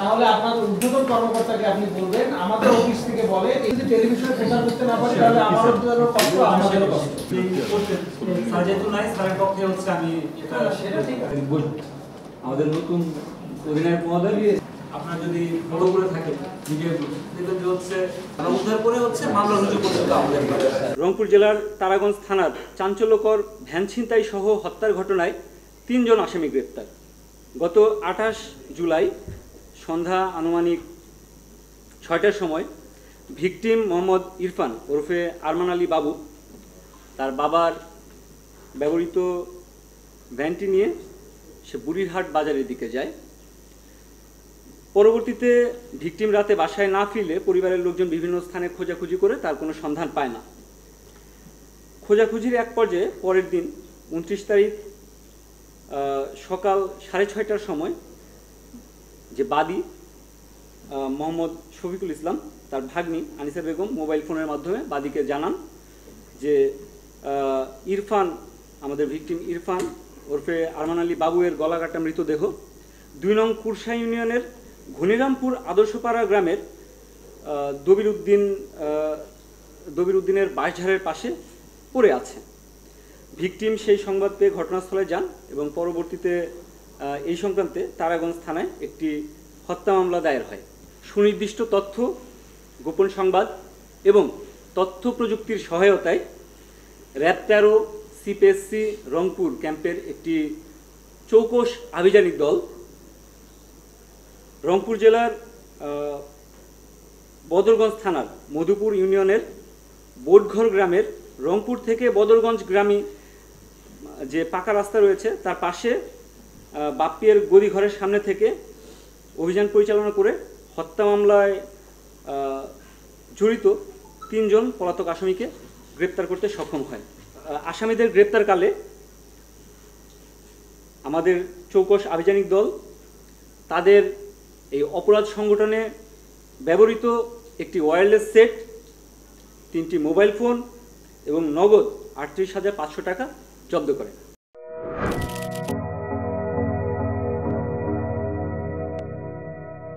তাহলে আপনার ঊর্ধ্বতন কর্মকর্তাকে আপনি বলবেন। আমাদের অফিস থেকে বলে এই যে টেলিভিশনে প্রচার করতে না পারে তাহলে আমারও কষ্ট, আমাদেরও কষ্ট। স্যার যেহেতু নাই, স্যারের পক্ষে হচ্ছে আমি এটা সেটা ঠিক আছে। আমাদের নতুন অধিনায়ক মহোদয় আপনারা যদি ফলো করে থাকেন ভিডিও দেখবেন যে হচ্ছে উদ্ধার করে হচ্ছে মামলা রুজু করতে আমাদের। রংপুর জেলার তারাগঞ্জ থানার চাঞ্চল্যকর ভ্যান ছিনতাই সহ হত্যার ঘটনায় 3 জন আসামি গ্রেপ্তার। গত 28 জুলাই সন্ধ্যা আনুমানিক 6টার সময় ভিকটিম মোহাম্মদ ইরফান ওরফে আরমান আলী বাবু তার বাবার ব্যবহৃত ভ্যানটি নিয়ে সে বুড়িরহাট বাজারের দিকে যায়। পরবর্তীতে ভিকটিম রাতে বাসায় না ফিরলে পরিবারের লোকজন বিভিন্ন স্থানে খোঁজাখুঁজি করে তার কোনো সন্ধান পায় না। খোঁজাখুঁজির এক পর্যায়ে পরের দিন 29 তারিখ সকাল 6:30টার সময় যে বাদী মোহাম্মদ শফিকুল ইসলাম তার ভাগ্নি আনিসা বেগম মোবাইল ফোনের মাধ্যমে বাদীকে জানান যে ইরফান, আমাদের ভিকটিম ইরফান ওরফে আরমান আলী বাবুয়ের গলাকাটা মৃতদেহ 2 নং কুরসা ইউনিয়নের ঘনিরামপুর আদর্শপাড়া গ্রামের দবির উদ্দিনের বাঁশঝাড়ের পাশে পড়ে আছে। ভিকটিম সেই সংবাদ পেয়ে ঘটনাস্থলে যান এবং পরবর্তীতে এই সংক্রান্তে তারাগঞ্জ থানায় একটি হত্যা মামলা দায়ের হয়। সুনির্দিষ্ট তথ্য, গোপন সংবাদ এবং তথ্য প্রযুক্তির সহায়তায় র্যাব 13 সিপিএসসি রংপুর ক্যাম্পের একটি চৌকস আভিযানিক দল রংপুর জেলার বদরগঞ্জ থানার মধুপুর ইউনিয়নের বোটঘর গ্রামের রংপুর থেকে বদরগঞ্জ গ্রামে যে পাকা রাস্তা রয়েছে তার পাশে বাপ্পিয়ের গদিঘরের সামনে থেকে অভিযান পরিচালনা করে হত্যা মামলায় জড়িত 3 জন পলাতক আসামিকে গ্রেপ্তার করতে সক্ষম হয়। আসামিদের গ্রেপ্তারকালে আমাদের চৌকস আভিযানিক দল তাদের এই অপরাধ সংগঠনে ব্যবহৃত একটি ওয়্যারলেস সেট, 3টি মোবাইল ফোন এবং নগদ 38,500 টাকা জব্দ করে।